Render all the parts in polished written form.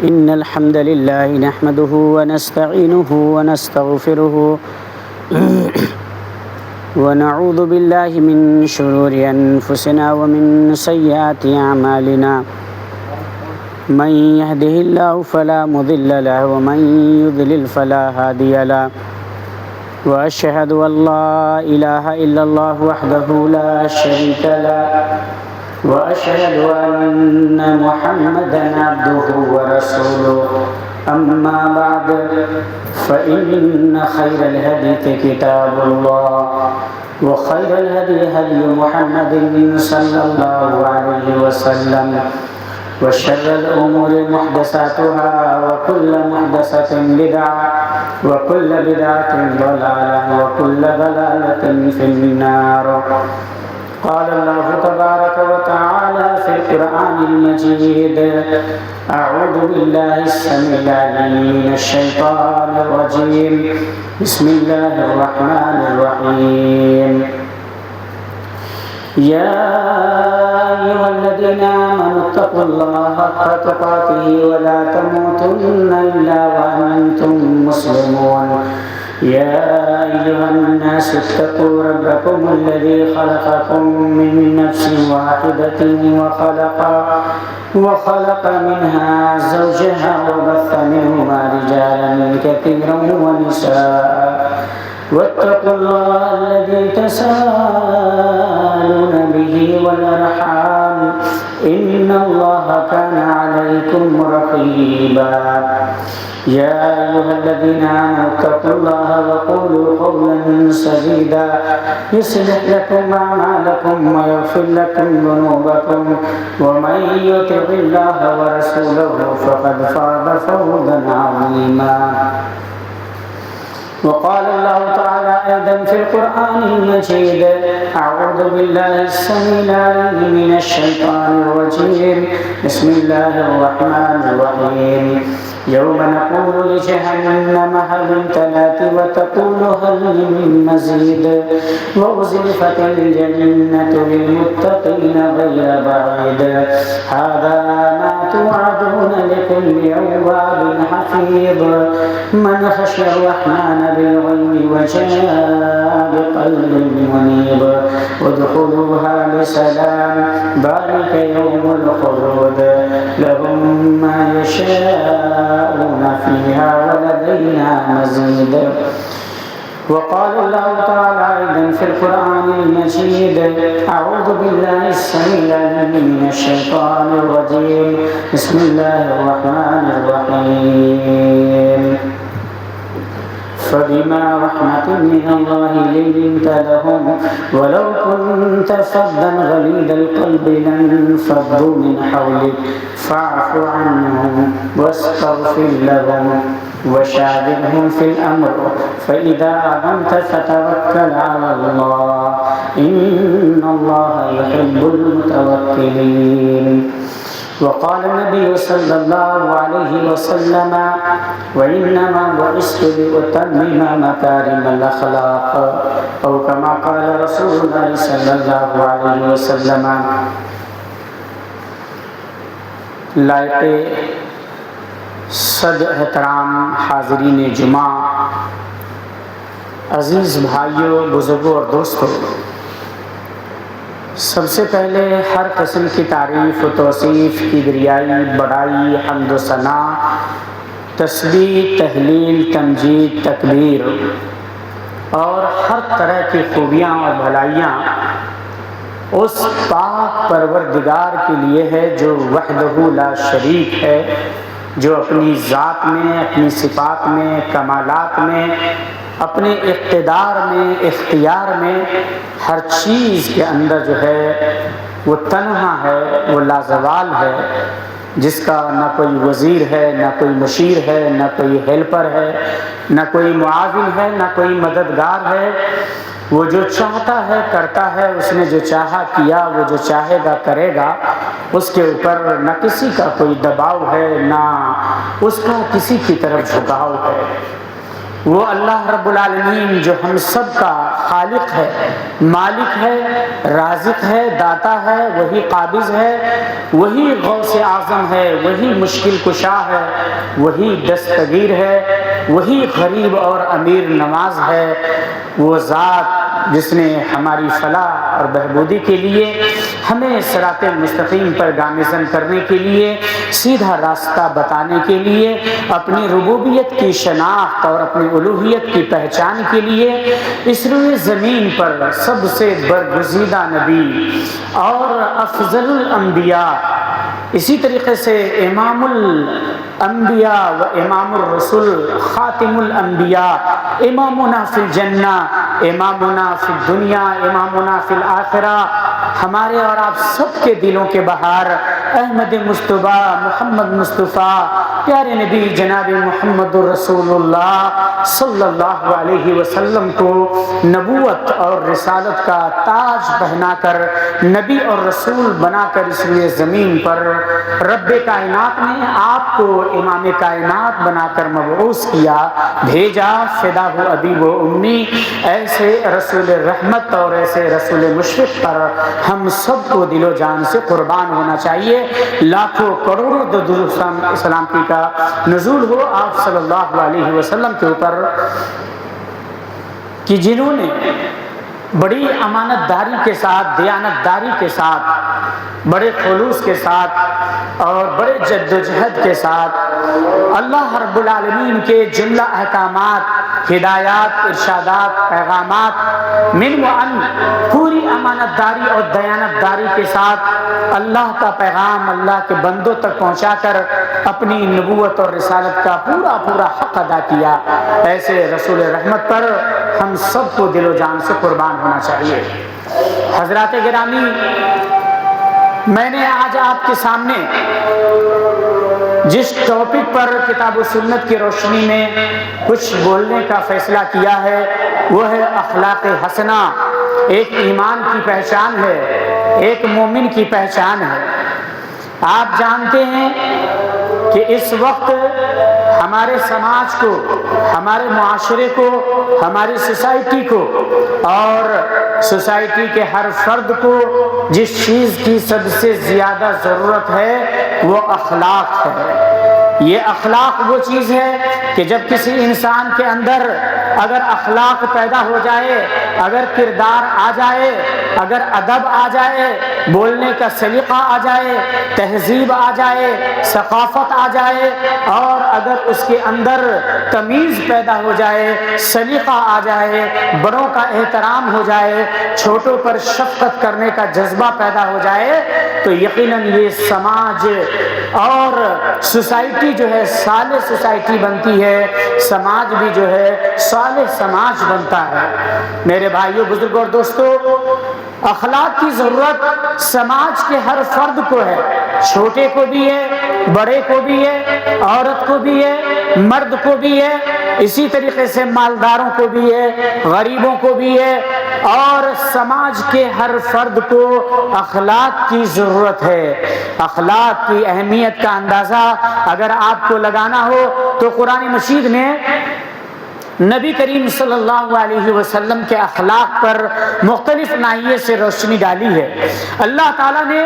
إن الحمد لله نحمده ونستعينه ونستغفره ونعوذ بالله من شرور أنفسنا ومن سيئات أعمالنا من يهده الله فلا مضل له ومن يضلل فلا هادي له وأشهد أن لا إله إلا الله وحده لا شريك له وأشهد أن محمدًا عبده ورسوله أما بعد فإن خير الحديث كتاب الله وخير الهدي هدي محمد صلى الله عليه وسلم وشر الأمور محدثاتها وكل محدثة بدعة وكل بدعة ضلالة وكل ضلالة في النار. قال الله تبارك وتعالى في القرآن المجيد: أعوذ بالله السميع العليم من الشيطان الرجيم بسم الله الرحمن الرحيم. يا أيها الذين آمنوا اتقوا الله حق تقاته ولا تموتن إلا وأنتم مسلمون. يا أيها الناس اتقوا ربكم الذي خلقكم من نفس واحدة وخلق منها زوجها وبث منهما رجالا كثيرا ونساء واتقوا الله الذي تساءلون به والأرحام إن الله كان عليكم رقيبا. يا أيها الذين آمنوا اتقوا الله وقولوا قولا سديدا يصلح لكم أعمالكم ويغفر لكم ذنوبكم ومن يطع الله ورسوله فقد فاز فوزا عظيما. وقال الله تعالى أيضا في القرآن المجيد: أعوذ بالله السميع العليم من الشيطان الرجيم بسم الله الرحمن الرحيم. يوم نقول لجهنم هل امتلأت وتقول هل من مزيد وأزلفت الجنة للمتقين غير بعيد هذا ما توعدون لكل أواب حفيظ من خشي الرحمن بالغيب وجاء بقلب منيب ادخلوها بسلام ذلك يوم الخلود لهم ما يشاءون فيها ولدينا مزيد. وقال الله تعالى أيضا في القرآن المجيد: أعوذ بالله السميع العليم من الشيطان الرجيم بسم الله الرحمن الرحيم. فبما رحمة من الله لنت لهم ولو كنت فظا غليظ القلب لانفضوا من حولك فاعف عنهم واستغفر لهم وشاورهم في الأمر فإذا عزمت فتوكل على الله إن الله يحب المتوكلين. وقال النبي صلى الله عليه وسلم: وإنما بعثت لأتمم مكارم الأخلاق أو كما قال رسول الله صلى الله عليه وسلم. لائق صد احترام حاضرین جمعہ، عزیز بھائیوں، بزرگوں اور دوستوں، سب سے پہلے ہر قسم کی تعریف و توصیف، کبریائی، بڑائی، حمد و ثنا، تسبیح، تہلیل، تمجید، تکبیر اور ہر طرح کی خوبیاں اور بھلائیاں اس پاک پروردگار کے لیے ہے جو وحدہ لا شریک ہے، جو اپنی ذات میں، اپنی صفات میں، کمالات میں، اپنے اقتدار میں، اختیار میں، ہر چیز کے اندر جو ہے وہ تنہا ہے، وہ لازوال ہے، جس کا نہ کوئی وزیر ہے، نہ کوئی مشیر ہے، نہ کوئی ہیلپر ہے، نہ کوئی معاون ہے، نہ کوئی مددگار ہے۔ وہ جو چاہتا ہے کرتا ہے، اس نے جو چاہا کیا، وہ جو چاہے گا کرے گا۔ اس کے اوپر نہ کسی کا کوئی دباؤ ہے، نہ اس کا کسی کی طرف جھکاؤ ہے۔ وہ اللہ رب العالمین جو ہم سب کا خالق ہے، مالک ہے، رازق ہے، داتا ہے، وہی قابض ہے، وہی غوث اعظم ہے، وہی مشکل کشا ہے، وہی دستگیر ہے، وہی غریب اور امیر نواز ہے، وہ ذات جس نے ہماری فلاح اور بہبودی کے لیے ہمیں صراط مستقیم پر گامزن کرنے کے لیے، سیدھا راستہ بتانے کے لیے، اپنی ربوبیت کی شناخت اور اپنی الوہیت کی پہچان کے لیے اس روئے زمین پر سب سے برگزیدہ نبی اور افضل الانبیاء، اسی طریقے سے امام الانبیاء و امام الرسل، خاتم الانبیاء، امامنا فی الجنہ، امامنا فی الدنیا، امامنا فی الآخرہ، ہمارے اور آپ سب کے دلوں کے بہار احمد مصطفیٰ محمد مصطفیٰ پیارے نبی جناب محمد رسول اللہ صلی اللہ علیہ وسلم کو نبوت اور رسالت کا تاج پہنا کر، نبی اور رسول بنا کر اس لیے زمین پر رب کائنات نے آپ کو امام کائنات بنا کر مبعوث کیا، بھیجا، فدا ہو ابی و امی، ایسے رسول رحمت اور ایسے رسول مشفق پر ہم سب کو دل و جان سے قربان ہونا چاہیے۔ لاکھوں کروڑوں درود سلامتی کا نزول ہو آپ صلی اللہ علیہ وسلم کے اوپر کہ جنہوں نے بڑی امانت داری کے ساتھ، دیانت داری کے ساتھ، بڑے خلوص کے ساتھ اور بڑے جد و جہد کے ساتھ اللہ رب العالمین کے جملہ احکامات، ہدایات، ارشادات، پیغامات من و ان پوری امانت داری اور دیانت داری کے ساتھ اللہ کا پیغام اللہ کے بندوں تک پہنچا کر اپنی نبوت اور رسالت کا پورا حق ادا کیا، ایسے رسول رحمت پر ہم سب کو دل و جان سے قربان ہونا چاہیے۔ حضرات گرامی، میں نے آج آپ کے سامنے جس ٹاپک پر کتاب و سنت کی روشنی میں کچھ بولنے کا فیصلہ کیا ہے وہ ہے اخلاق حسنہ، ایک ایمان کی پہچان ہے، ایک مومن کی پہچان ہے۔ آپ جانتے ہیں کہ اس وقت ہمارے سماج کو، ہمارے معاشرے کو، ہماری سوسائٹی کو اور سوسائٹی کے ہر فرد کو جس چیز کی سب سے زیادہ ضرورت ہے وہ اخلاق ہے۔ یہ اخلاق وہ چیز ہے کہ جب کسی انسان کے اندر اگر اخلاق پیدا ہو جائے، اگر کردار آ جائے، اگر ادب آ جائے، بولنے کا سلیقہ آ جائے، تہذیب آ جائے، ثقافت آ جائے، اور اگر اس کے اندر تمیز پیدا ہو جائے، سلیقہ آ جائے، بڑوں کا احترام ہو جائے، چھوٹوں پر شفقت کرنے کا جذبہ پیدا ہو جائے، تو یقیناً یہ سماج اور سوسائٹی جو ہے صالح سوسائٹی بنتی ہے، سماج بھی جو ہے صالح سماج بنتا ہے۔ میرے بھائیوں، بزرگوں اور دوستو، اخلاق کی ضرورت سماج کے ہر فرد کو ہے، چھوٹے کو بھی ہے، بڑے کو بھی ہے، عورت کو بھی ہے، مرد کو بھی ہے، اسی طریقے سے مالداروں کو بھی ہے، غریبوں کو بھی ہے، اور سماج کے ہر فرد کو اخلاق کی ضرورت ہے۔ اخلاق کی اہمیت کا اندازہ اگر آپ کو لگانا ہو تو قرآن مجید نے نبی کریم صلی اللہ علیہ وسلم کے اخلاق پر مختلف ناحیے سے روشنی ڈالی ہے۔ اللہ تعالیٰ نے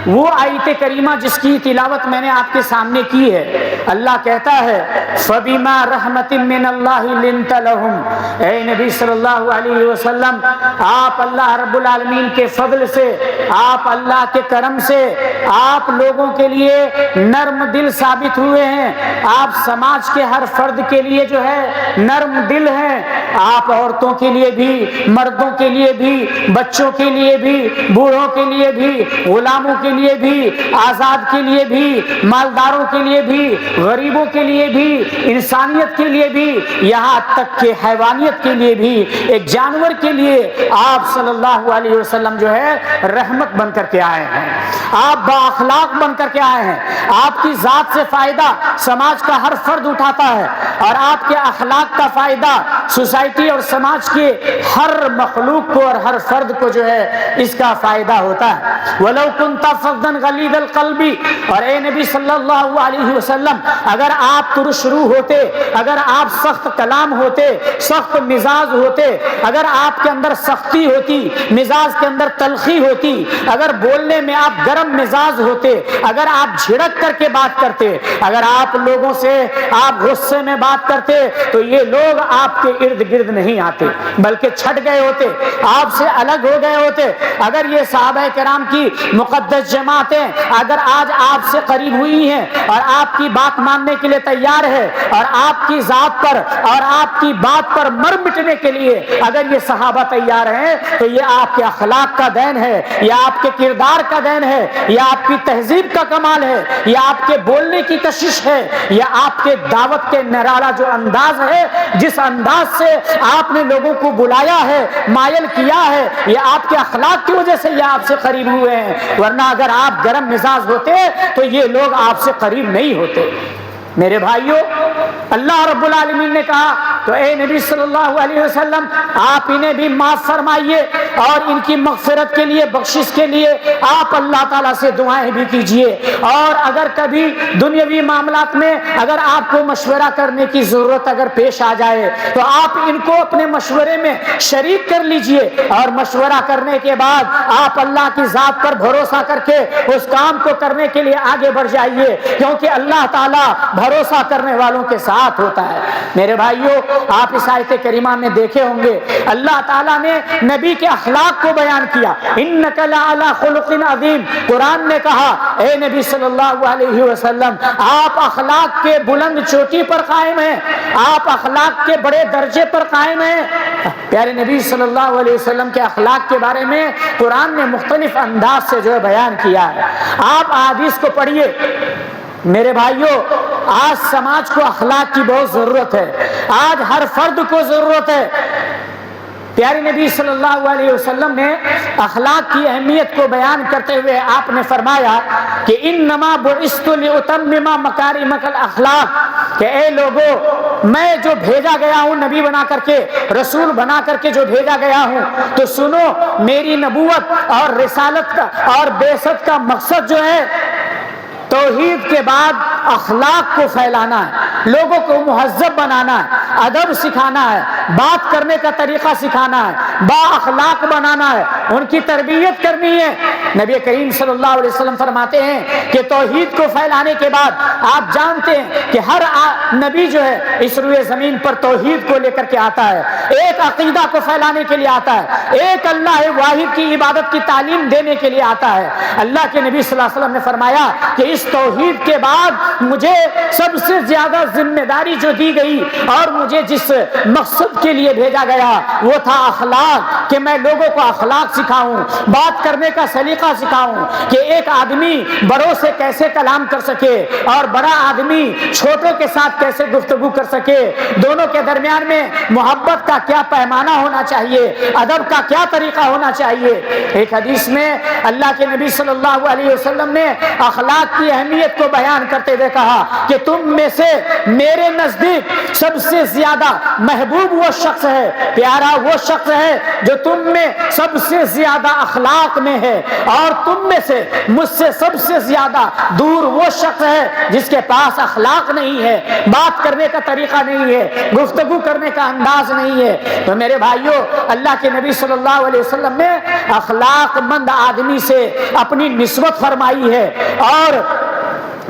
وہ آیت کریمہ جس کی تلاوت میں نے آپ کے سامنے کی ہے، اللہ کہتا ہے فَبِمَا رَحْمَةٍ مِّنَ اللَّهِ لِنْتَ لَهُمْ، اے نبی صلی اللہ علیہ وسلم، آپ اللہ رب العالمین کے فضل سے، آپ اللہ کے کرم سے آپ لوگوں کے لیے نرم دل ثابت ہوئے ہیں، آپ سماج کے ہر فرد کے لیے جو ہے نرم دل ہیں، آپ عورتوں کے لیے بھی، مردوں کے لیے بھی، بچوں کے لیے بھی، بوڑھوں کے لیے بھی، غلاموں کے لیے بھی، آزاد کے لیے بھی، مالداروں کے لیے بھی، غریبوں کے لیے بھی، انسانیت کے لیے بھی، یہاں تک کہ حیوانیت کے لیے بھی، ایک جانور کے لیے آپ صلی اللہ علیہ وسلم جو ہے رحمت بن کر کے آئے ہیں، آپ با اخلاق بن کر کے آئے ہیں، آپ کی ذات سے فائدہ سماج کا ہر فرد اٹھاتا ہے اور آپ کے اخلاق کا فائدہ فائدہ سوسائٹی اور سماج کے ہر مخلوق کو اور ہر فرد کو جو ہے اس کا فائدہ ہوتا ہے۔ وَلَوْ كُنْتَ فَظًّا غَلِيظَ الْقَلْبِ، اور اے نبی صلی اللہ علیہ وسلم اگر آپ ترش روح ہوتے، اگر آپ سخت کلام ہوتے، سخت مزاج ہوتے، اگر آپ کے اندر سختی ہوتی، مزاج کے اندر تلخی ہوتی، اگر بولنے میں آپ گرم مزاج ہوتے، اگر آپ جھڑک کر کے بات کرتے، اگر آپ لوگوں سے آپ غصے میں بات کرتے، تو یہ لوگ آپ کے ارد گرد نہیں آتے بلکہ چھٹ گئے ہوتے، آپ سے الگ ہو گئے ہوتے۔ اگر یہ صحابہ کرام کی مقدس جماعتیں اگر آج آپ سے قریب ہوئی ہیں اور آپ کی بات ماننے کے لیے تیار ہے اور آپ کی ذات پر اور آپ کی بات پر مر مٹنے کے لیے اگر یہ صحابہ تیار ہیں، تو یہ آپ کے اخلاق کا دین ہے، یہ آپ کے کردار کا دین ہے، یہ آپ کی تہذیب کا کمال ہے، یہ آپ کے بولنے کی کشش ہے، یہ آپ کے دعوت کے نرالا جو انداز ہے، جس انداز سے آپ نے لوگوں کو بلایا ہے، مائل کیا ہے، یہ آپ کے اخلاق کی وجہ سے یہ آپ سے قریب ہوئے ہیں، ورنہ اگر آپ گرم مزاج ہوتے تو یہ لوگ آپ سے قریب نہیں ہوتے۔ میرے بھائیوں، اللہ رب العالمین نے کہا تو اے نبی صلی اللہ علیہ وسلم آپ انہیں بھی معاف فرمائیے اور ان کی مغفرت کے لیے، بخشش کے لیے آپ اللہ تعالیٰ سے دعائیں بھی کیجئے، اور اگر کبھی دنیاوی معاملات میں اگر آپ کو مشورہ کرنے کی ضرورت اگر پیش آ جائے تو آپ ان کو اپنے مشورے میں شریک کر لیجئے، اور مشورہ کرنے کے بعد آپ اللہ کی ذات پر بھروسہ کر کے اس کام کو کرنے کے لیے آگے بڑھ جائیے، کیونکہ اللہ تعالیٰ بھروسہ کرنے والوں کے ساتھ ہوتا ہے۔ میرے بھائیوں، آپ اس آیت کریمہ میں دیکھے ہوں گے اللہ تعالیٰ نے نبی کے اخلاق کو بیان کیا، اِنَّكَ لَعَلَىٰ خُلُقٍ عَظِيمٍ۔ قرآن نے کہا اے نبی صلی اللہ علیہ وسلم آپ اخلاق کے بلند چوٹی پر قائم ہیں، آپ اخلاق کے بڑے درجے پر قائم ہیں۔ پیارے نبی صلی اللہ علیہ وسلم کے اخلاق کے بارے میں قرآن نے مختلف انداز سے جو ہے بیان کیا ہے۔ آپ احادیث کو پڑھیے۔ میرے بھائیوں، آج سماج کو اخلاق کی بہت ضرورت ہے، آج ہر فرد کو ضرورت ہے۔ پیارے نبی صلی اللہ علیہ وسلم نے اخلاق کی اہمیت کو بیان کرتے ہوئے آپ نے فرمایا کہ انما بعثت لاتمم مکارم الاخلاق، کہ اے لوگو میں جو بھیجا گیا ہوں نبی بنا کر کے، رسول بنا کر کے جو بھیجا گیا ہوں، تو سنو میری نبوت اور رسالت کا اور بعثت کا مقصد جو ہے توحید کے بعد اخلاق کو پھیلانا ہے، لوگوں کو مہذب بنانا ہے، ادب سکھانا ہے، بات کرنے کا طریقہ سکھانا ہے، با اخلاق بنانا ہے، ان کی تربیت کرنی ہے۔ نبی کریم صلی اللہ علیہ وسلم فرماتے ہیں کہ توحید کو پھیلانے کے بعد آپ جانتے ہیں کہ ہر نبی جو ہے اس روئے زمین پر توحید کو لے کر کے آتا ہے، ایک عقیدہ کو پھیلانے کے لیے آتا ہے، ایک اللہ واحد کی عبادت کی تعلیم دینے کے لیے آتا ہے۔ اللہ کے نبی صلی اللہ علیہ وسلم نے فرمایا کہ اس توحید کے بعد مجھے سب سے زیادہ ذمہ داری جو دی گئی اور مجھے جس مقصد کے لیے بھیجا گیا وہ تھا اخلاق، کہ میں لوگوں کو اخلاق سکھاؤں، بات کرنے کا سلیقہ سکھاؤں، کہ ایک آدمی بڑوں سے کیسے کلام کر سکے اور بڑا آدمی چھوٹوں کے ساتھ کیسے گفتگو کر سکے، دونوں کے درمیان میں محبت کا کیا پیمانہ ہونا چاہیے، ادب کا کیا طریقہ ہونا چاہیے۔ ایک حدیث میں اللہ کے نبی صلی اللہ علیہ وسلم نے اخلاق کی اہمیت کو بیان کرتے ہوئے کہا کہ تم میں سے میرے نزدیک سب سے زیادہ محبوب وہ شخص ہے، پیارا وہ شخص ہے جو تم میں سب سے زیادہ اخلاق میں ہے، اور تم میں سے مجھ سے سب سے زیادہ دور وہ شخص ہے جس کے پاس اخلاق نہیں ہے، بات کرنے کا طریقہ نہیں ہے، گفتگو کرنے کا انداز نہیں ہے۔ تو میرے بھائیوں، اللہ کے نبی صلی اللہ علیہ وسلم نے اخلاق مند آدمی سے اپنی نسبت فرمائی ہے، اور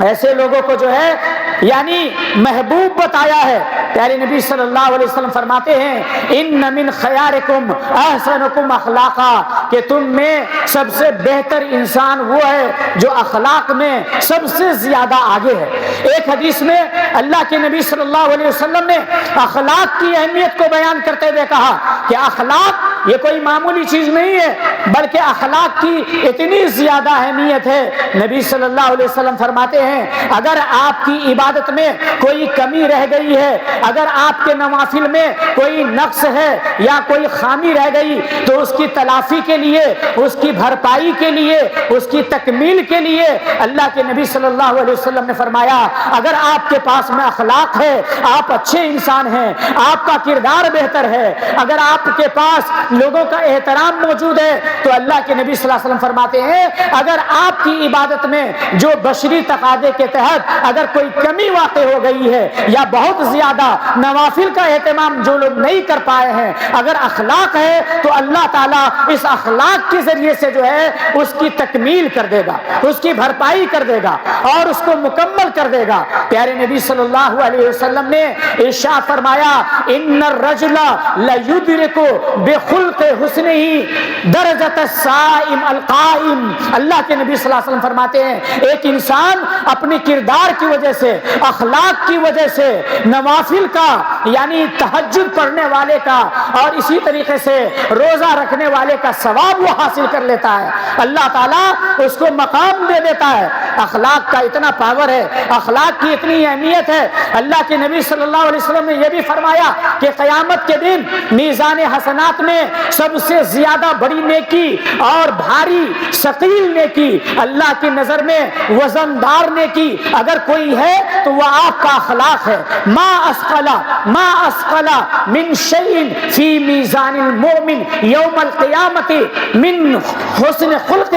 ایسے لوگوں کو جو ہے یعنی محبوب بتایا ہے۔ پیارے نبی صلی اللہ علیہ وسلم فرماتے ہیں ان من خیارکم احسنکم اخلاقا، کہ تم میں سب سے بہتر انسان وہ ہے جو اخلاق میں سب سے زیادہ آگے ہے۔ ایک حدیث میں اللہ کے نبی صلی اللہ علیہ وسلم نے اخلاق کی اہمیت کو بیان کرتے ہوئے کہا کہ اخلاق یہ کوئی معمولی چیز نہیں ہے، بلکہ اخلاق کی اتنی زیادہ اہمیت ہے۔ نبی صلی اللہ علیہ وسلم فرماتے ہیں اگر آپ کی عبادت میں کوئی کمی رہ گئی ہے، اگر آپ کے نوافل میں کوئی نقص ہے یا کوئی خامی رہ گئی، تو اس کی تلافی کے لیے، اس کی بھرپائی کے لیے، اس کی تکمیل کے لیے اللہ کے نبی صلی اللہ علیہ وسلم نے فرمایا اگر آپ کے پاس میں اخلاق ہے، آپ اچھے انسان ہیں، آپ کا کردار بہتر ہے، اگر آپ کے پاس لوگوں کا احترام موجود ہے، تو اللہ کے نبی صلی اللہ علیہ وسلم فرماتے ہیں اگر آپ کی عبادت میں جو بشری تقاضے کے تحت اگر کوئی کمی واقع ہو گئی ہے یا بہت زیادہ نوافل کا اہتمام جو لوگ نہیں کر پائے ہیں، اگر اخلاق ہے تو اللہ تعالیٰ اس اخلاق کے ذریعے سے جو ہے اس کی تکمیل کر دے گا، اس کی بھرپائی کر دے گا اور اس کو مکمل کر دے گا۔ پیارے نبی صلی اللہ علیہ وسلم نے ارشاد فرمایا ان الرجل لیدرک بخلق حسنہ درجۃ الصائم القائم۔ اللہ کے نبی صلی اللہ علیہ وسلم فرماتے ہیں ایک انسان اپنے کردار کی وجہ سے، اخلاق کی وجہ سے نوافل کا یعنی تہجد پڑھنے والے کا اور اسی طریقے سے روزہ رکھنے والے کا ثواب وہ حاصل کر لیتا ہے، اللہ تعالیٰ اس کو مقام دے دیتا ہے۔ اخلاق کا اتنا پاور ہے، اخلاق کی اتنی اہمیت ہے۔ اللہ کے نبی صلی اللہ علیہ وسلم نے یہ بھی فرمایا کہ قیامت کے دن میزان حسنات میں سب سے زیادہ بڑی نیکی اور بھاری ثقیل نیکی اللہ کی نظر میں وزندار نیکی اگر کوئی ہے تو وہ آپ کا اخلاق ہے۔ ما اسقل من شیء فی میزان المؤمن یوم القیامت من حسن خلقہ۔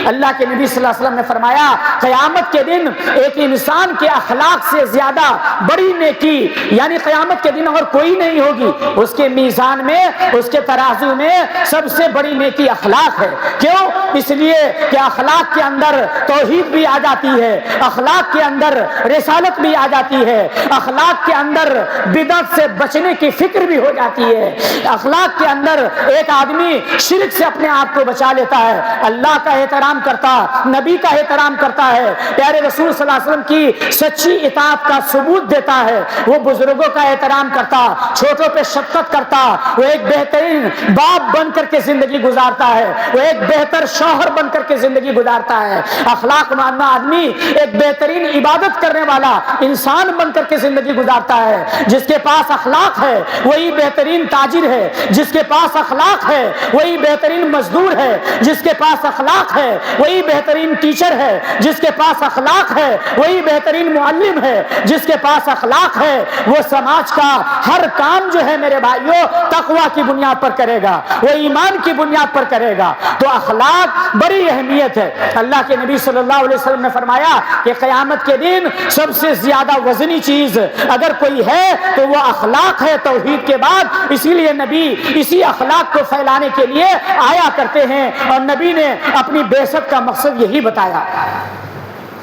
اللہ کے نبی صلی اللہ علیہ وسلم نے فرمایا قیامت کے دن ایک انسان کے اخلاق سے زیادہ بڑی نیکی یعنی قیامت کے دن اور کوئی نہیں ہوگی، اس کے میزان میں، اس کے ترازو میں سب سے بڑی نیکی اخلاق ہے۔ کیوں؟ اس لیے کہ اخلاق کے اندر توحید بھی آ جاتی ہے، اخلاق کے اندر رسالت بھی آ جاتی ہے، اخلاق کے اندر بدعت سے بچنے کی فکر بھی ہو جاتی ہے، اخلاق کے اندر ایک آدمی شرک سے اپنے آپ کو بچا لیتا ہے، اللہ کا احترام کرتا، نبی کا احترام کرتا ہے، پیارے رسول صلی اللہ علیہ وسلم کی سچی اطاعت کا ثبوت دیتا ہے، وہ بزرگوں کا احترام کرتا، چھوٹوں پہ شفقت کرتا، وہ ایک بہترین باپ بن کر کے زندگی گزارتا ہے، وہ ایک بہتر شوہر بن کر کے زندگی گزارتا ہے۔ اخلاق ماننا آدمی ایک بہترین عبادت کرنے والا انسان بن کر کے زندگی گزارتا ہے۔ جس کے پاس اخلاق ہے وہی بہترین تاجر ہے، جس کے پاس اخلاق ہے وہی بہترین مزدور ہے، جس کے پاس اخلاق ہے وہی بہترین ٹیچر ہے، جس کے پاس اخلاق ہے وہی بہترین معلم ہے، جس کے پاس اخلاق ہے وہ سماج کا ہر کام جو ہے میرے بھائیوں تقوی کی بنیاد پر کرے گا، وہ ایمان کی بنیاد پر کرے گا۔ تو اخلاق بڑی اہمیت ہے۔ اللہ کے نبی صلی اللہ علیہ وسلم نے فرمایا کہ قیامت کے دن سب سے زیادہ وزنی چیز اگر کوئی ہے تو وہ اخلاق ہے توحید کے بعد، اسی لیے نبی اسی اخلاق کو پھیلانے کے لیے آیا کرتے ہیں اور نبی نے اپنی بعثت کا مقصد یہی بتایا۔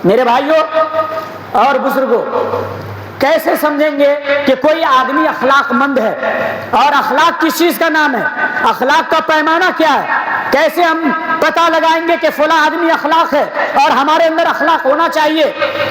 میرے بھائیوں اور بزرگوں، کیسے سمجھیں گے کہ کوئی آدمی اخلاق مند ہے؟ اور اخلاق کس چیز کا نام ہے؟ اخلاق کا پیمانہ کیا ہے؟ کیسے ہم پتہ لگائیں گے کہ فلاں آدمی اخلاق ہے اور ہمارے اندر اخلاق ہونا چاہیے؟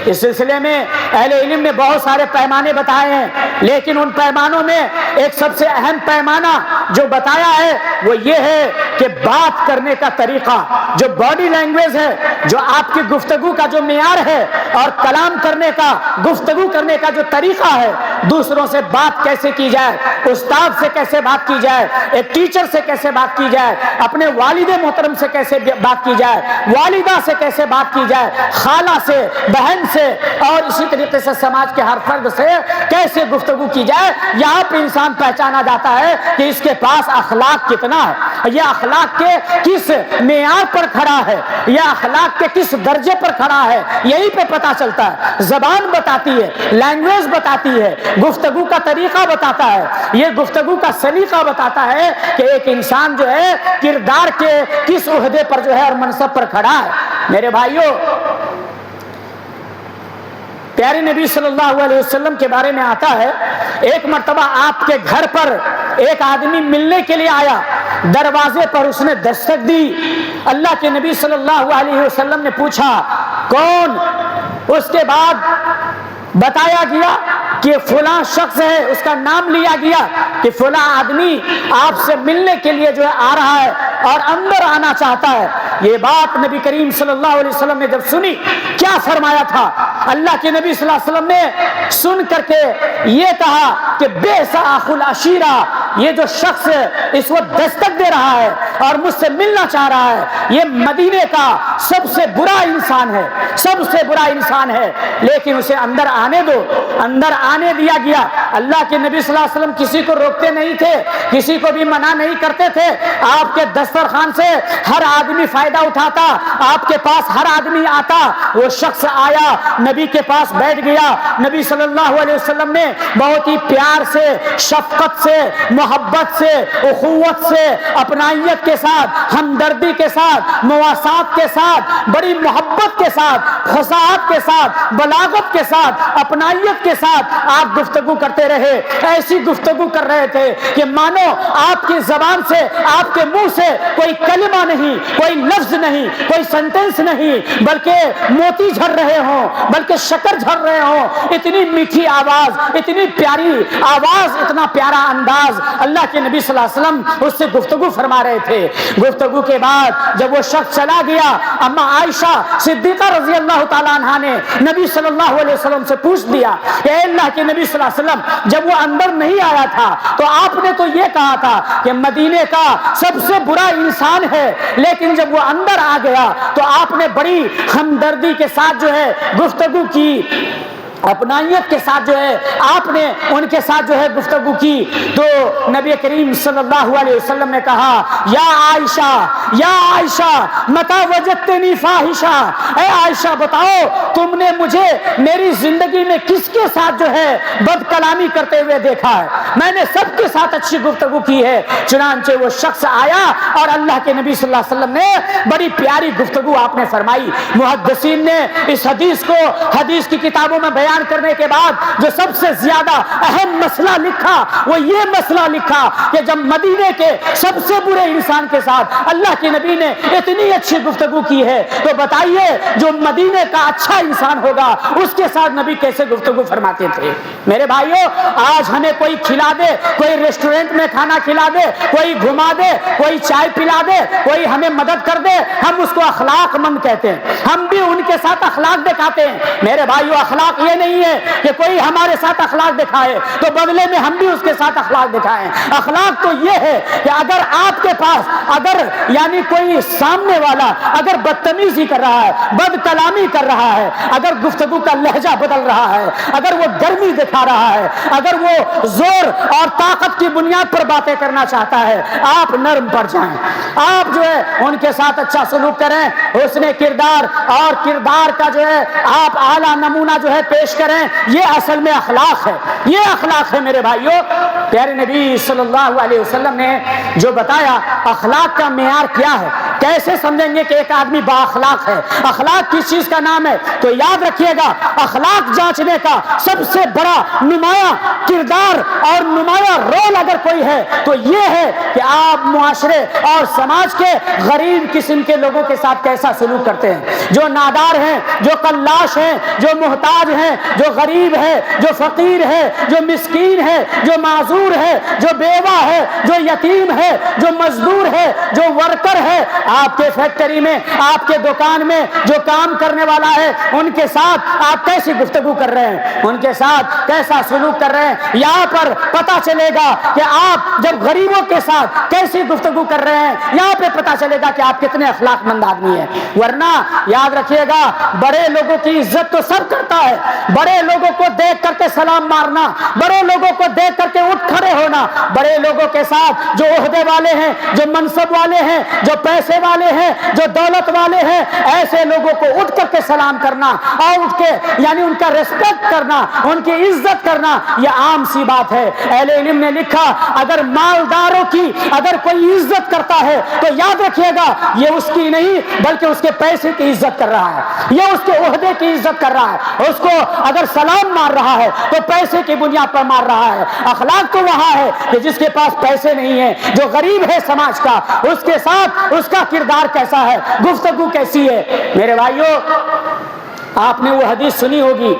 اس سلسلے میں اہل علم نے بہت سارے پیمانے بتائے ہیں، لیکن ان پیمانوں میں ایک سب سے اہم پیمانہ جو بتایا ہے وہ یہ ہے کہ بات کرنے کا طریقہ، جو باڈی لینگویج ہے، جو آپ کی گفتگو کا جو معیار ہے اور کلام کرنے کا، گفتگو کرنے کا جو طریقہ ہے، دوسروں سے بات کیسے کی جائے، استاد سے کیسے بات کی جائے، ایک ٹیچر سے کیسے بات کی جائے، اپنے والد محترم سے کیسے بات کی جائے، والدہ سے کیسے بات کی جائے، خالہ سے، بہن سے اور اسی طریقے سے سماج کے ہر فرد سے کیسے گفتگو کی جائے، یہاں پہ انسان پہچانا جاتا ہے کہ اس کے پاس اخلاق کتنا ہے، یہ اخلاق کے کس معیار پر کھڑا ہے، یہ اخلاق کے کس درجے پر کھڑا ہے، یہی پہ پتہ چلتا ہے۔ زبان بتاتی ہے، لینگویج بتاتی ہے، گفتگو کا طریقہ بتاتا ہے، یہ گفتگو کا سلیقہ بتاتا ہے کہ ایک انسان جو ہے کردار کے کس عہدے پر جو ہے اور منصب پر کھڑا ہے۔ میرے بھائیوں، پیارے نبی صلی اللہ علیہ وسلم کے بارے میں آتا ہے ایک مرتبہ آپ کے گھر پر ایک آدمی ملنے کے لیے آیا، دروازے پر اس نے دستک دی، اللہ کے نبی صلی اللہ علیہ وسلم نے پوچھا کون؟ اس کے بعد بتایا گیا کہ فلاں شخص ہے، اس کا نام لیا گیا کہ فلاں آدمی آپ سے ملنے کے لیے جو ہے آ رہا ہے اور اندر آنا چاہتا ہے۔ یہ بات نبی کریم صلی اللہ علیہ وسلم نے جب سنی، کیا فرمایا تھا؟ اللہ کے نبی صلی اللہ علیہ وسلم نے سن کر کے یہ کہا کہ بئس اخو العشیرہ، یہ جو شخص اس وقت دستک دے رہا ہے اور مجھ سے ملنا چاہ رہا ہے، یہ مدینے کا سب سے برا انسان ہے، سب سے برا انسان ہے، لیکن اسے اندر آنے دو۔ اندر آنے دیا گیا۔ اللہ کے نبی صلی اللہ علیہ وسلم کسی کو روکتے نہیں تھے، کسی کو بھی منع نہیں کرتے تھے۔ آپ کے دسترخوان سے ہر آدمی فائدہ اٹھاتا، آپ کے پاس ہر آدمی آتا۔ وہ شخص آیا، نبی کے پاس بیٹھ گیا۔ نبی صلی اللہ علیہ وسلم نے بہت ہی پیار سے، شفقت سے، محبت سے، اخوت سے، اپنائیت کے ساتھ، ہمدردی کے ساتھ، مواسات کے ساتھ، بڑی محبت کے ساتھ، فصاحت کے ساتھ، بلاغت کے ساتھ، اپنائیت کے ساتھ آپ گفتگو کرتے رہے۔ ایسی گفتگو کر رہے تھے کہ مانو آپ کی زبان سے، آپ کے منہ سے کوئی کلمہ نہیں، کوئی لفظ نہیں، کوئی سنٹنس نہیں، بلکہ موتی جھر رہے ہوں، بلکہ شکر جھر رہے ہوں۔ اتنی میٹھی آواز، اتنی پیاری آواز، اتنا پیارا انداز، اللہ کے نبی صلی اللہ علیہ وسلم اس سے گفتگو فرما رہے تھے۔ گفتگو کے بعد جب وہ شخص چلا گیا، اما عائشہ صدیقہ رضی اللہ تعالیٰ عنہ نے نبی صلی اللہ علیہ وسلم سے پوچھ دیا کہ اے اللہ کے نبی صلی اللہ علیہ وسلم، جب وہ اندر نہیں آیا تھا تو آپ نے تو یہ کہا تھا کہ مدینے کا سب سے برا انسان ہے، لیکن جب وہ اندر آ گیا تو آپ نے بڑی ہمدردی کے ساتھ جو ہے گفتگو کی، اپنائیت کے ساتھ جو ہے آپ نے ان کے ساتھ جو ہے گفتگو کی۔ تو نبی کریم صلی اللہ علیہ وسلم نے کہا یا عائشہ، یا عائشہ متی وجدتنی فاحشہ، اے عائشہ بتاؤ تم نے مجھے میری زندگی میں کس کے ساتھ جو ہے بد کلامی کرتے ہوئے دیکھا ہے؟ میں نے سب کے ساتھ اچھی گفتگو کی ہے۔ چنانچہ وہ شخص آیا اور اللہ کے نبی صلی اللہ علیہ وسلم نے بڑی پیاری گفتگو آپ نے فرمائی۔ محدثین نے اس حدیث کو حدیث کی کتابوں میں بیان کرنے کے بعد جو سب سے زیادہ اہم مسئلہ لکھا وہ یہ مسئلہ لکھا کہ جب مدینے کے سب سے برے انسان کے ساتھ اللہ کے نبی نے اتنی اچھی گفتگو کی ہے تو بتائیے جو مدینے کا اچھا انسان ہوگا اس کے ساتھ نبی کیسے گفتگو فرماتے تھے۔ میرے بھائیوں، آج ہمیں کوئی کھلا دے، کوئی ریسٹورنٹ میں کھانا کھلا دے، کوئی گھما دے، کوئی چائے پلا دے، کوئی ہمیں مدد کر دے، ہم اس کو اخلاق مند کہتے ہیں، ہم بھی ان کے ساتھ اخلاق دکھاتے ہیں۔ میرے بھائیوں، اخلاق یہ نہیں ہے کہ کوئی ہمارے ساتھ اخلاق دکھائے تو بدلے میں ہم بھی اس کے ساتھ اخلاق دکھائیں۔ اخلاق تو یہ ہے کہ اگر آپ کے پاس اگر یعنی کوئی سامنے والا اگر بدتمیزی کر رہا ہے، بد کلامی کر رہا ہے، اگر گفتگو کا لہجہ بدل رہا ہے، اگر وہ گرمی دکھا رہا ہے، اگر وہ زور اور طاقت کی بنیاد پر باتیں کرنا چاہتا ہے، آپ نرم پڑ جائیں، آپ جو ہے ان کے ساتھ اچھا سلوک کریں، حسن کردار اور کردار کا جو ہے آپ اعلیٰ نمونہ جو ہے پیش کریں۔ یہ اصل میں اخلاق ہے، یہ اخلاق ہے میرے بھائیوں۔ پیارے نبی صلی اللہ علیہ وسلم نے جو بتایا اخلاق کا معیار کیا ہے، کیسے سمجھیں گے کہ ایک آدمی با اخلاق ہے؟ اخلاق کس چیز کا نام ہے؟ تو یاد رکھیے گا، اخلاق جانچنے کا سب سے بڑا نمایاں کردار اور نمایاں رول اگر کوئی ہے تو یہ ہے کہ آپ معاشرے اور سماج کے غریب قسم کے لوگوں کے ساتھ کیسا سلوک کرتے ہیں، جو نادار ہیں، جو قلاش ہیں، جو محتاج ہیں، جو غریب ہے، جو فقیر ہے، جو مسکین ہے، جو معذور ہے، جو بیوہ ہے، جو یتیم ہے، جو مزدور ہے، جو ورکر ہے، آپ کے فیکٹری میں، آپ کے دکان میں جو کام کرنے والا ہے، ان کے ساتھ آپ کیسی گفتگو کر رہے ہیں، ان کے ساتھ کیسا سلوک کر رہے ہیں۔ یہاں پر پتہ چلے گا کہ آپ جب غریبوں کے ساتھ کیسی گفتگو کر رہے ہیں، یہاں پہ پتہ چلے گا کہ آپ کتنے اخلاق مند آدمی ہیں۔ ورنہ یاد رکھیے گا، بڑے لوگوں کی عزت تو سب کرتا ہے، بڑے لوگوں کو دیکھ کر کے سلام مارنا، بڑے لوگوں کو دیکھ کر کے اٹھ کھڑے ہونا، بڑے لوگوں کے ساتھ جو عہدے والے ہیں، جو منصب والے ہیں، جو پیسے والے ہیں، جو دولت والے ہیں، ایسے لوگوں کو اٹھ کر کے سلام کرنا اور اٹھ کے یعنی ان کا ریسپیکٹ کرنا، ان کی عزت کرنا، یہ عام سی بات ہے۔ اہل علم نے لکھا اگر مالداروں کی اگر کوئی عزت کرتا ہے تو یاد رکھیے گا یہ اس کی نہیں بلکہ اس کے پیسے کی عزت کر رہا ہے، یہ اس کے عہدے کی عزت کر رہا ہے۔ اس کو اگر سلام مار رہا ہے تو پیسے کی بنیاد پر مار رہا ہے۔ اخلاق تو وہاں ہے کہ جس کے پاس پیسے نہیں ہیں، جو غریب ہے سماج کا، اس کے ساتھ اس کا کردار کیسا ہے، گفتگو کیسی ہے۔ میرے بھائیوں، آپ نے وہ حدیث سنی ہوگی،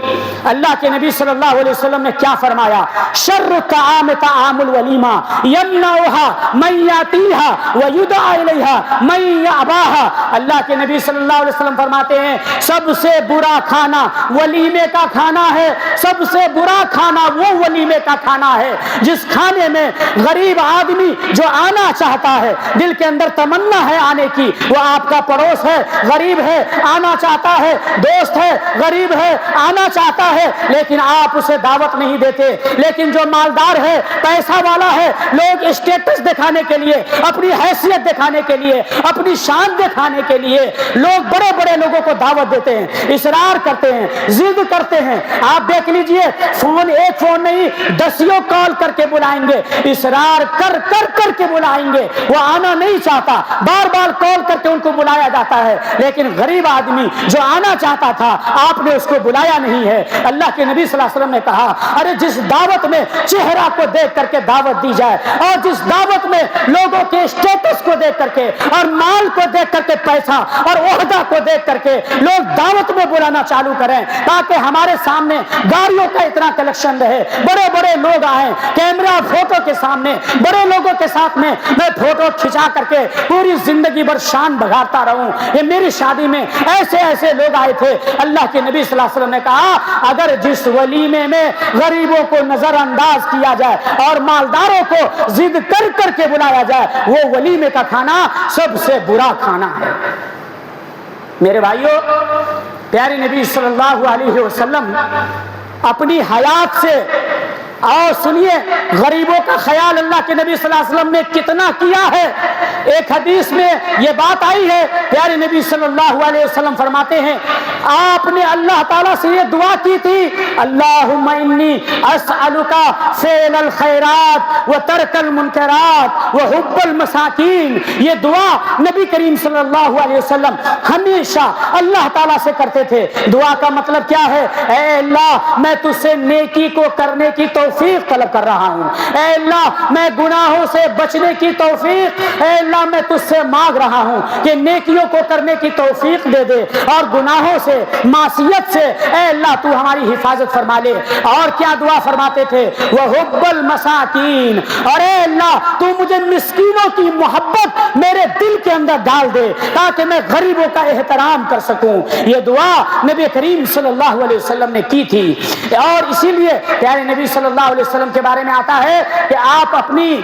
اللہ کے نبی صلی اللہ علیہ وسلم نے کیا فرمایا؟ شر الطعام طعام الولیمہ یمنعها من یاتیها ویدعا الیہا من یاباها۔ اللہ کے نبی صلی اللہ علیہ وسلم فرماتے ہیں سب سے برا کھانا ولیمے کا کھانا ہے، سب سے برا کھانا وہ ولیمے کا کھانا ہے جس کھانے میں غریب آدمی جو آنا چاہتا ہے، دل کے اندر تمنا ہے آنے کی، وہ آپ کا پڑوس ہے، غریب ہے، آنا چاہتا ہے، دوست ہے، غریب ہے، آنا چاہتا ہے، لیکن آپ اسے دعوت نہیں دیتے۔ لیکن جو مالدار ہے، پیسہ والا ہے، لوگ اسٹیٹس دکھانے کے لیے، اپنی حیثیت دکھانے کے لیے، اپنی شان دکھانے کے لیے لوگ بڑے بڑے لوگوں کو دعوت دیتے ہیں، اصرار کرتے ہیں، ضد کرتے ہیں۔ آپ دیکھ لیجئے، فون ایک فون نہیں، دسیوں کال کر کے بلائیں گے، اصرار کر کر کے بلائیں گے، وہ آنا نہیں چاہتا، بار بار کال کر کے ان کو بلایا جاتا ہے، لیکن غریب آدمی جو آنا چاہتا تھا آپ نے اس کو بلایا نہیں ہے۔ اللہ کے نبی صلی اللہ علیہ وسلم نے کہا ارے جس دعوت میں چہرہ کو دیکھ کر کے دعوت دی جائے، اور جس دعوت میں لوگوں کے اسٹیٹس کو دیکھ کر کے اور مال کو دیکھ کر کے، پیسہ اور عہدہ کو دیکھ کر کے لوگ دعوت میں بلانا چالو کریں، تاکہ ہمارے سامنے گاڑیوں کا اتنا کلیکشن رہے، بڑے بڑے لوگ آئیں، کیمرہ فوٹو کے سامنے بڑے لوگوں کے ساتھ میں فوٹو کھچا کر کے پوری زندگی بھر شان بگاڑتا رہوں۔ یہ میری شادی میں ایسے ایسے لوگ آئے تھے۔ اللہ کے نبی صلی اللہ علیہ وسلم نے کہا اگر جس ولیمے میں غریبوں کو نظر انداز کیا جائے اور مالداروں کو ضد کر کر کے بلایا جائے، وہ ولیمے کا کھانا سب سے برا کھانا ہے۔ میرے بھائیوں، پیارے نبی صلی اللہ علیہ وسلم اپنی حیات سے، اور سنیے غریبوں کا خیال اللہ کے نبی صلی اللہ علیہ وسلم نے کتنا کیا ہے۔ ایک حدیث میں یہ بات آئی ہے، پیارے نبی صلی اللہ علیہ وسلم فرماتے ہیں آپ نے اللہ تعالیٰ سے یہ دعا کی تھی اللہم انی اسألک فعل الخیرات وترک المنکرات وحب المساکین۔ یہ دعا نبی کریم صلی اللہ علیہ وسلم ہمیشہ اللہ تعالیٰ سے کرتے تھے۔ دعا کا مطلب کیا ہے؟ اے اللہ میں تجھ سے نیکی کو کرنے کی توفیق طلب کر رہا ہوں، اے اللہ میں گناہوں سے بچنے کی توفیق، اے اللہ میں تجھ سے مانگ رہا ہوں کہ نیکیوں کو کرنے کی توفیق دے دے، اور گناہوں سے، معصیت سے اے اللہ تو ہماری حفاظت فرما لے۔ اور کیا دعا فرماتے تھے؟ وحب المساکین، اور اے اللہ تو مجھے مسکینوں کی محبت میرے دل کے اندر ڈال دے تاکہ میں غریبوں کا احترام کر سکوں۔ یہ دعا نبی کریم صلی اللہ علیہ وسلم نے کی تھی، اور اسی لیے پیارے نبی صلی اللہ علیہ وسلم کے بارے میں آتا ہے کہ آپ اپنی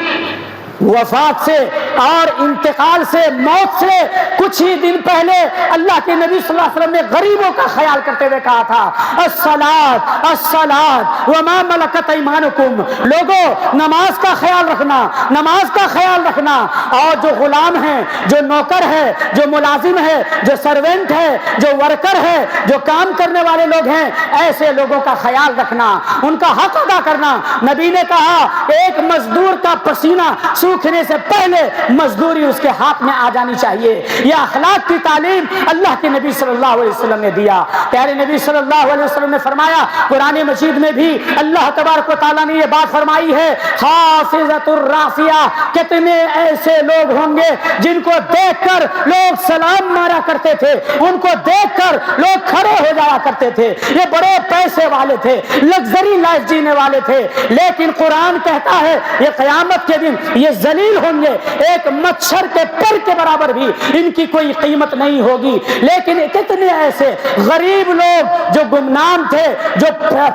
وفات سے اور انتقال سے، موت سے کچھ ہی دن پہلے اللہ کے نبی صلی اللہ علیہ وسلم نے غریبوں کا خیال کرتے ہوئے کہا تھا الصلاۃ الصلاۃ وما ملکت ایمانکم، لوگوں نماز کا خیال رکھنا، نماز کا خیال رکھنا، اور جو غلام ہیں، جو نوکر ہے، جو ملازم ہے، جو سروینٹ ہے، جو ورکر ہے، جو کام کرنے والے لوگ ہیں، ایسے لوگوں کا خیال رکھنا، ان کا حق ادا کرنا۔ نبی نے کہا ایک مزدور کا پسینہ سوکھنے سے پہلے مزدوری اس کے ہاتھ میں آ جانی چاہیے۔ یہ اخلاق کی تعلیم اللہ کے نبی صلی اللہ علیہ وسلم نے دیا۔ پیارے نبی صلی اللہ علیہ وسلم نے فرمایا، قرآن مجید میں بھی اللہ تبارک و تعالیٰ نے یہ بات فرمائی ہے حافظۃ الرافیہ، کتنے ایسے لوگ ہوں گے جن کو دیکھ کر لوگ سلام مارا کرتے تھے، ان کو دیکھ کر لوگ کھڑے ہو جایا کرتے تھے، یہ بڑے پیسے والے تھے، لگژری لائف جینے والے تھے، لیکن قرآن کہتا ہے یہ قیامت کے دن یہ ذلیل ہوں گے، ایک مچھر کے پر کے برابر بھی ان کی کوئی قیمت نہیں ہوگی۔ لیکن کتنے ایسے غریب لوگ جو گمنام تھے، جو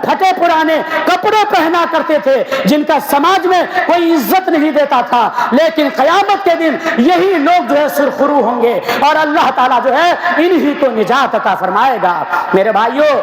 پھٹے پرانے کپڑے پہنا کرتے تھے، جن کا سماج میں کوئی عزت نہیں دیتا تھا، لیکن قیامت کے دن یہی لوگ جو ہے سرخرو ہوں گے، اور اللہ تعالیٰ جو ہے انہی کو نجات عطا فرمائے گا۔ میرے بھائیوں،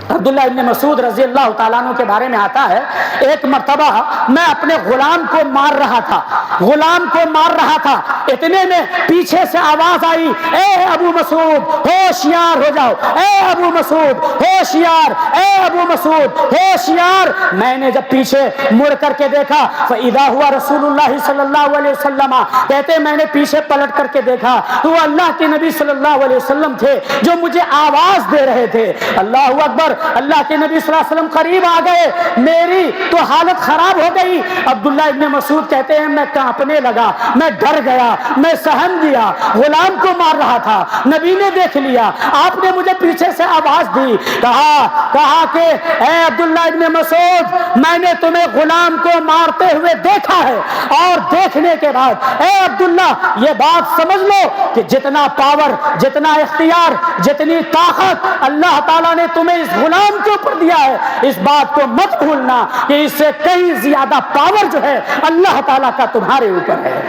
عبداللہ ابن مسعود رضی اللہ تعالیٰ عنہ کے بارے میں آتا ہے ایک مرتبہ میں اپنے غلام کو مار رہا تھا، غلام کو مار رہا تھا، اتنے میں پیچھے سے آواز آئی اے ابو مسعود ہوشیار ہو جاؤ، اے ابو مسعود ہوشیار، اے ابو مسعود ہوشیار۔ میں نے جب پیچھے مڑ کر کے دیکھا فَإِذَا هُوَ رسول اللہ صلی اللہ علیہ وسلم، کہتے میں نے پیچھے پلٹ کر کے دیکھا تو وہ اللہ کے نبی صلی اللہ علیہ وسلم تھے جو مجھے آواز دے رہے تھے۔ اللہ اکبر، اللہ کے نبی صلی اللہ علیہ وسلم قریب آ گئے، میری تو حالت خراب ہو گئی۔ عبداللہ ابن مسعود کہتے ہیں میں کانپنے لگا، میں ڈر گیا، میں سہم گیا، غلام کو مار رہا تھا، نبی نے دیکھ لیا، آپ نے مجھے پیچھے سے آواز دی، کہا کہ اے عبداللہ ابن مسعود، میں نے تمہیں غلام کو مارتے ہوئے دیکھا ہے، اور دیکھنے کے بعد اے عبداللہ یہ بات سمجھ لو کہ جتنا پاور، جتنا اختیار، جتنی طاقت اللہ تعالیٰ نے تمہیں اس غلام کے اوپر دیا ہے، اس بات کو مت بھولنا کہ اس سے کہیں زیادہ پاور جو ہے اللہ تعالیٰ کا تمہارے اوپر ہے،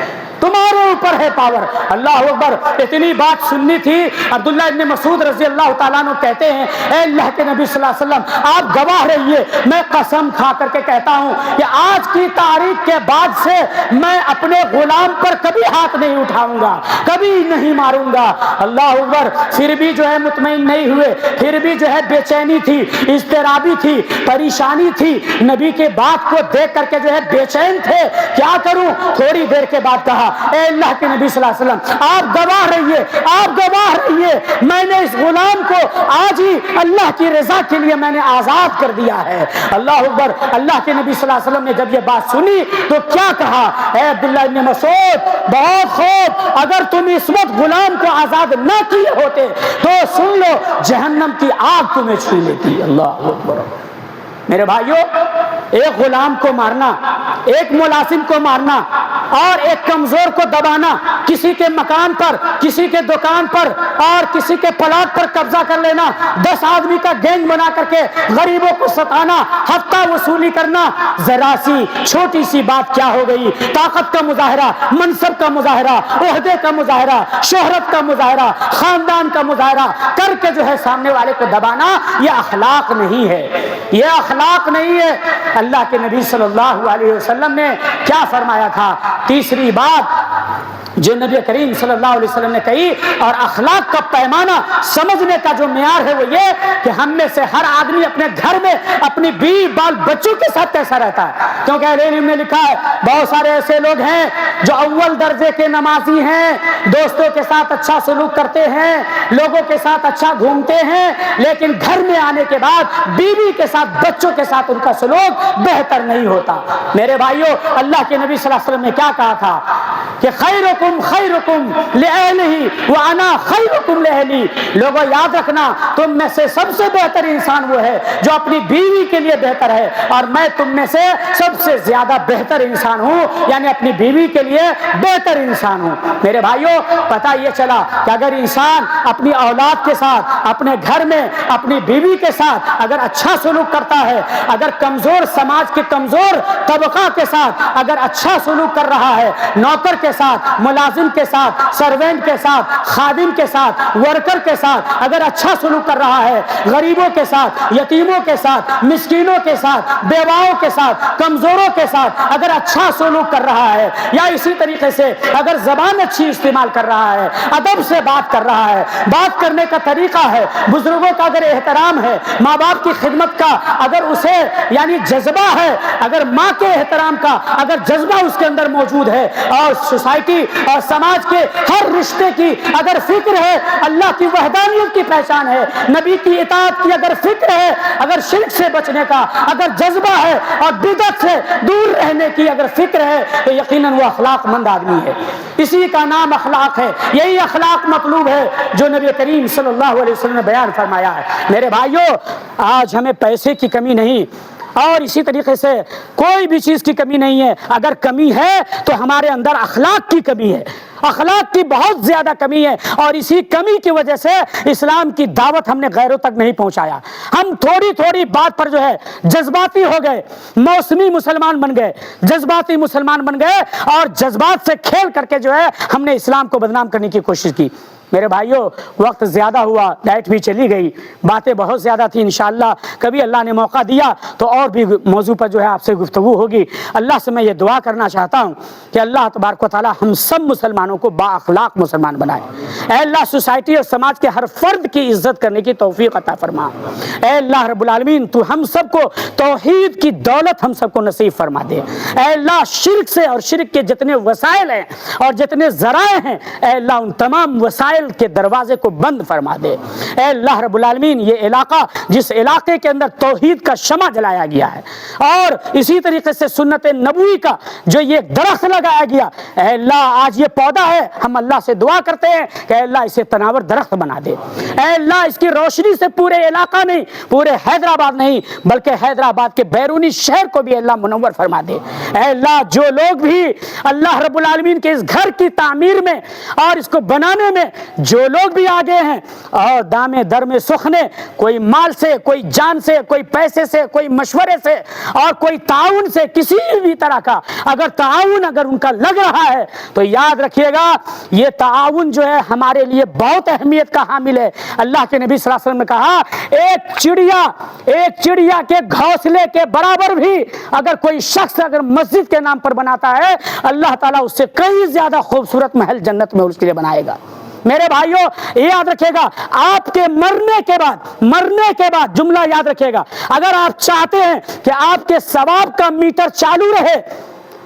تمہارے اوپر ہے پاور۔ اللہ اکبر۔ اتنی بات سننی تھی۔ عبداللہ ابن مسعود رضی اللہ تعالیٰ عنہ کہتے ہیں اے اللہ کے نبی صلی اللہ علیہ وسلم آپ گواہ رہیے، میں قسم کھا کر کے کہتا ہوں کہ آج کی تاریخ کے بعد سے میں اپنے غلام پر کبھی ہاتھ نہیں اٹھاؤں گا، کبھی نہیں ماروں گا۔ اللہ اکبر۔ پھر بھی جو ہے مطمئن نہیں ہوئے، پھر بھی جو ہے بے چینی تھی، اضطرابی تھی، پریشانی تھی، نبی کے بات کو دیکھ کر کے جو ہے بے چین تھے، کیا کروں؟ تھوڑی دیر کے بعد کہا اے اللہ کے نبی صلی اللہ علیہ وسلم آپ گواہ رہیے، آپ گواہ رہیے، میں نے اس غلام کو آج ہی اللہ کی رضا کے لیے میں نے آزاد کر دیا ہے۔ اللہ اکبر۔ اللہ کے نبی صلی اللہ علیہ وسلم نے جب یہ بات سنی تو کیا کہا؟ اے عبداللہ ابن مسعود بہت خوب، اگر تم اس وقت غلام کو آزاد نہ کیے ہوتے تو سن لو جہنم کی آگ تمہیں چھو لیتی۔ اللہ اکبر۔ میرے بھائیوں، ایک غلام کو مارنا، ایک ملازم کو مارنا اور ایک کمزور کو دبانا، کسی کے مکان پر، کسی کے دکان پر اور کسی کے پلاٹ پر قبضہ کر لینا، 10 آدمی کا گینگ بنا کر کے غریبوں کو ستانا، ہفتہ وصولی کرنا، ذرا سی چھوٹی سی بات کیا ہو گئی؟ طاقت کا مظاہرہ، منصب کا مظاہرہ، عہدے کا مظاہرہ، شہرت کا مظاہرہ، خاندان کا مظاہرہ کر کے جو ہے سامنے والے کو دبانا، یہ اخلاق نہیں ہے، یہ اخلاق نہیں ہے۔ اللہ کے نبی صلی اللہ علیہ وسلم نے کیا فرمایا تھا؟ تیسری بات جو نبی کریم صلی اللہ علیہ وسلم نے کہی، اور اخلاق کا پیمانہ سمجھنے کا جو معیار ہے وہ یہ کہ ہم میں سے ہر آدمی اپنے گھر میں اپنی بیوی بال بچوں کے ساتھ کیسا رہتا ہے، کیونکہ اہل علم نے لکھا ہے بہت سارے ایسے لوگ ہیں جو اول درجے کے نمازی ہیں، دوستوں کے ساتھ اچھا سلوک کرتے ہیں، لوگوں کے ساتھ اچھا گھومتے ہیں، لیکن گھر میں آنے کے بعد بیوی کے ساتھ، بچوں کے ساتھ ان کا سلوک بہتر نہیں ہوتا۔ میرے بھائیوں، اللہ کے نبی صلی اللہ علیہ وسلم نے کیا کہا تھا کہ خیرکم خیرکم لأہلہ وانا خیرکم لأہلی۔ لوگوں یاد رکھنا، تم میں سے سب سے بہتر انسان وہ ہے جو اپنی بیوی کے لیے بہتر ہے، اور میں تم میں سے سب سے زیادہ بہتر انسان ہوں، یعنی اپنی بیوی کے لیے بہتر انسان ہوں۔ میرے بھائیوں، پتہ یہ چلا کہ اگر انسان اپنی اولاد کے ساتھ، اپنے گھر میں اپنی بیوی کے ساتھ اگر اچھا سلوک کرتا ہے، اگر کمزور سماج کے کمزور طبقہ کے ساتھ اگر اچھا سلوک کر رہا ہے، نوکر کے ساتھ، ملازم کے ساتھ، سرونٹ کے ساتھ، خادم کے ساتھ، ورکر کے ساتھ اگر اچھا سلوک کر رہا ہے، غریبوں کے ساتھ، یتیموں کے ساتھ، مسکینوں کے ساتھ، بیواؤں کے ساتھ، کمزوروں کے ساتھ اگر اچھا سلوک کر رہا ہے، یا اسی طریقے سے اگر زبان اچھی استعمال کر رہا ہے، ادب سے بات کر رہا ہے، بات کرنے کا طریقہ ہے، بزرگوں کا اگر احترام ہے، ماں باپ کی خدمت کا اگر اسے یعنی جذبہ ہے، اگر ماں کے احترام کا اگر جذبہ اس کے اندر موجود ہے، اور سوسائٹی اور سماج کے ہر رشتے کی اگر فکر ہے، اللہ کی وحدانیت کی پہچان ہے، نبی کی اطاعت کی اگر فکر ہے، اگر شرک سے بچنے کا اگر جذبہ ہے، اور بدعت سے دور رہنے کی اگر فکر ہے، تو یقیناً وہ اخلاق مند آدمی ہے۔ اسی کا نام اخلاق ہے، یہی اخلاق مطلوب ہے جو نبی کریم صلی اللہ علیہ وسلم نے بیان فرمایا ہے۔ میرے بھائیوں، آج ہمیں پیسے کی کمی نہیں، اور اسی طریقے سے کوئی بھی چیز کی کمی نہیں ہے، اگر کمی ہے تو ہمارے اندر اخلاق کی کمی ہے، اخلاق کی بہت زیادہ کمی ہے، اور اسی کمی کی وجہ سے اسلام کی دعوت ہم نے غیروں تک نہیں پہنچایا۔ ہم تھوڑی تھوڑی بات پر جو ہے جذباتی ہو گئے، موسمی مسلمان بن گئے، جذباتی مسلمان بن گئے، اور جذبات سے کھیل کر کے جو ہے ہم نے اسلام کو بدنام کرنے کی کوشش کی۔ میرے بھائیوں، وقت زیادہ ہوا، لائٹ بھی چلی گئی، باتیں بہت زیادہ تھی، انشاءاللہ کبھی اللہ نے موقع دیا تو اور بھی موضوع پر جو ہے آپ سے گفتگو ہوگی۔ اللہ سے میں یہ دعا کرنا چاہتا ہوں کہ اللہ تبارک و تعالی ہم سب مسلمانوں کو با اخلاق مسلمان بنائے۔ اے اللہ، سوسائٹی اور سماج کے ہر فرد کی عزت کرنے کی توفیق عطا فرما۔ اے اللہ رب العالمین، تو ہم سب کو توحید کی دولت ہم سب کو نصیب فرما دے۔ اے اللہ، شرک سے اور شرک کے جتنے وسائل ہیں اور جتنے ذرائع ہیں، اے اللہ ان تمام وسائل کے دروازے کو بند فرما دے۔ اے اللہ رب العالمین یہ علاقہ جس علاقے کے اندر توحید کا شمع جلایا گیا ہے اور اسی طریقے سے سنت نبوی کا جو یہ درخت لگایا گیا، اے اللہ آج یہ پودا ہے، ہم اللہ سے دعا کرتے ہیں کہ اے اللہ اسے تناور درخت بنا دے، اے اللہ اس کی روشنی سے پورے علاقہ نہیں، پورے حیدرآباد نہیں بلکہ حیدرآباد کے بیرونی شہر کو بھی اللہ منور فرما دے۔ اے اللہ جو لوگ بھی اللہ رب العالمین کے اس گھر کی تعمیر میں اور اس کو بنانے میں جو لوگ بھی آگے ہیں اور دامے در میں سخنے، کوئی مال سے، کوئی جان سے، کوئی پیسے سے، کوئی مشورے سے اور کوئی تعاون سے، کسی بھی طرح کا اگر تعاون اگر ان کا لگ رہا ہے تو یاد رکھیے گا یہ تعاون جو ہے ہمارے لیے بہت اہمیت کا حامل ہے۔ اللہ کے نبی صلی اللہ علیہ وسلم نے کہا ایک چڑیا کے گھونسلے کے برابر بھی اگر کوئی شخص اگر مسجد کے نام پر بناتا ہے اللہ تعالیٰ اس سے کئی زیادہ خوبصورت محل جنت میں اس کے لیے بنائے گا۔ میرے بھائیوں یہ یاد رکھے گا آپ کے مرنے کے بعد جملہ یاد رکھے گا، اگر آپ چاہتے ہیں کہ آپ کے ثواب کا میٹر چالو رہے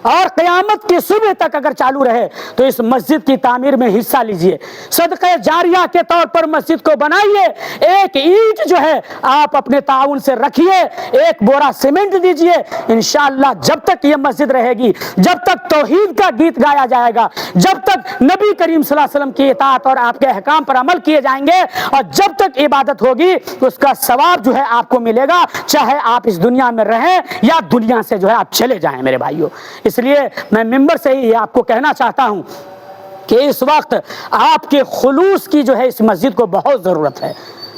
اور قیامت کی صبح تک اگر چالو رہے تو اس مسجد کی تعمیر میں حصہ لیجئے، صدقہ جاریہ کے طور پر مسجد کو بنائیے، ایک اینٹ جو ہے آپ اپنے تعاون سے رکھیے، ایک بورا سیمنٹ دیجئے، انشاءاللہ جب تک یہ مسجد رہے گی، جب تک توحید کا گیت گایا جائے گا، جب تک نبی کریم صلی اللہ علیہ وسلم کی اطاعت اور آپ کے احکام پر عمل کیے جائیں گے اور جب تک عبادت ہوگی اس کا ثواب جو ہے آپ کو ملے گا، چاہے آپ اس دنیا میں رہیں یا دنیا سے جو ہے آپ چلے جائیں۔ میرے بھائیوں اس لیے میں ممبر سے ہی آپ کو کہنا چاہتا ہوں کہ اس وقت آپ کے خلوص کی جو ہے اس مسجد کو بہت ضرورت ہے۔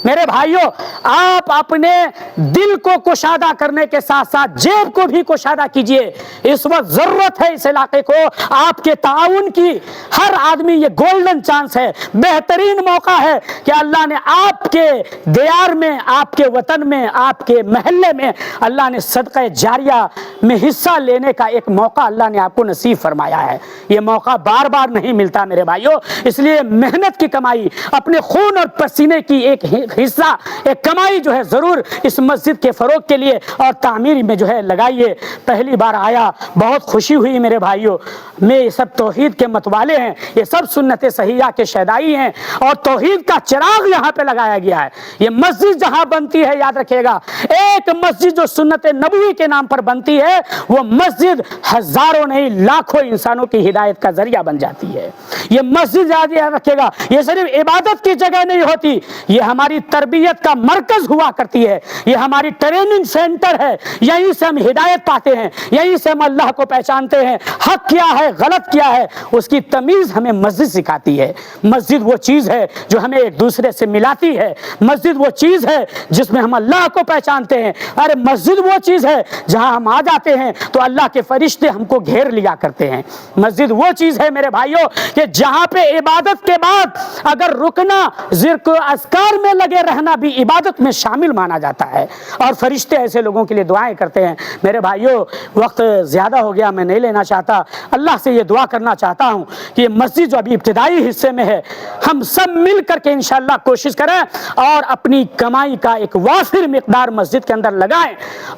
میرے بھائیوں آپ اپنے دل کو کشادہ کرنے کے ساتھ ساتھ جیب کو بھی کشادہ کیجئے، اس وقت ضرورت ہے اس علاقے کو آپ کے تعاون کی۔ ہر آدمی یہ گولڈن چانس ہے، بہترین موقع ہے کہ اللہ نے آپ کے دیار میں، آپ کے وطن میں، آپ کے محلے میں اللہ نے صدقہ جاریہ میں حصہ لینے کا ایک موقع اللہ نے آپ کو نصیب فرمایا ہے۔ یہ موقع بار بار نہیں ملتا میرے بھائیوں، اس لیے محنت کی کمائی، اپنے خون اور پسینے کی ایک حصہ، ایک کمائی جو ہے ضرور اس مسجد کے فروغ کے لیے اور تعمیر میں جو ہے لگائیے۔ پہلی بار آیا بہت خوشی ہوئی میرے بھائیوں، میں یہ سب توحید کے متوالے ہیں، یہ سب سنت صحیحہ کے شیدائی ہیں اور توحید کا چراغ یہاں پہ لگایا گیا ہے۔ یہ مسجد جہاں بنتی ہے یاد رکھیے گا ایک مسجد جو سنت نبوی کے نام پر بنتی ہے وہ مسجد ہزاروں نہیں لاکھوں انسانوں کی ہدایت کا ذریعہ بن جاتی ہے۔ یہ مسجد یاد رکھیے گا یہ صرف عبادت کی جگہ نہیں ہوتی، یہ ہماری تربیت کا مرکز ہوا کرتی ہے، یہ ہماری ٹریننگ سینٹر ہے، یہیں سے ہم ہدایت پاتے ہیں، یہیں سے ہم اللہ کو پہچانتے ہیں، حق کیا ہے غلط کیا ہے اس کی تمیز ہمیں مسجد سکھاتی ہے۔ مسجد وہ چیز ہے جو ہمیں ایک دوسرے سے ملاتی ہے، مسجد وہ چیز ہے جس میں ہم اللہ کو پہچانتے ہیں، ارے مسجد وہ چیز ہے جہاں ہم آ جاتے ہیں تو اللہ کے فرشتے ہم کو گھیر لیا کرتے ہیں۔ مسجد وہ چیز ہے میرے بھائیوں کہ جہاں پہ عبادت کے بعد اگر رکنا ذکر اذکار میں لگے رہنا بھی عبادت میں شامل مانا جاتا ہے اور فرشتے ایسے لوگوں کے لیے دعائیں کرتے ہیں۔ میرے بھائیوں وقت زیادہ ہو گیا، میں نہیں لینا چاہتا، اللہ سے یہ دعا کرنا چاہتا ہوں کہ یہ مسجد جو ابھی ابتدائی حصے میں ہے ہم سب مل کر کے انشاءاللہ کوشش کریں اور اپنی کمائی کا ایک وافر مقدار مسجد کے اندر لگائیں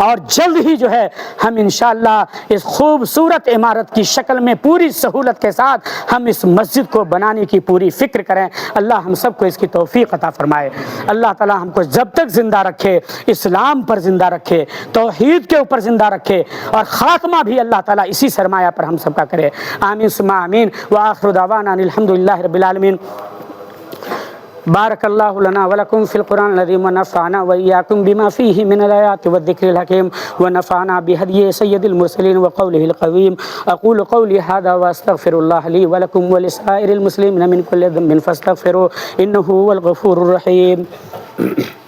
اور جلد ہی جو ہے ہم انشاءاللہ اس خوبصورت عمارت کی شکل میں پوری سہولت کے ساتھ ہم اس مسجد کو بنانے کی پوری فکر کریں۔ اللہ ہم سب کو اس کی توفیق عطا فرمائے۔ اللہ تعالی ہم کو جب تک زندہ رکھے اسلام پر زندہ رکھے، توحید کے اوپر زندہ رکھے اور خاتمہ بھی اللہ تعالی اسی سرمایہ پر ہم سب کا کرے۔ آمین ثم آمین وآخر دعوانا الحمدللہ رب العالمین۔ بارک اللہ لنا ولکم فی القرآن العظیم ونفعنا وإیاکم بما فیہ من الآیات والذکر الحکیم ونفعنا بہدی سید المرسلین وقولہ القویم۔ اقول قولی ھذا واستغفر اللہ لی ولکم ولسائر المسلمین من کل ذنب فاستغفروہ انہ هو الغفور الرحیم۔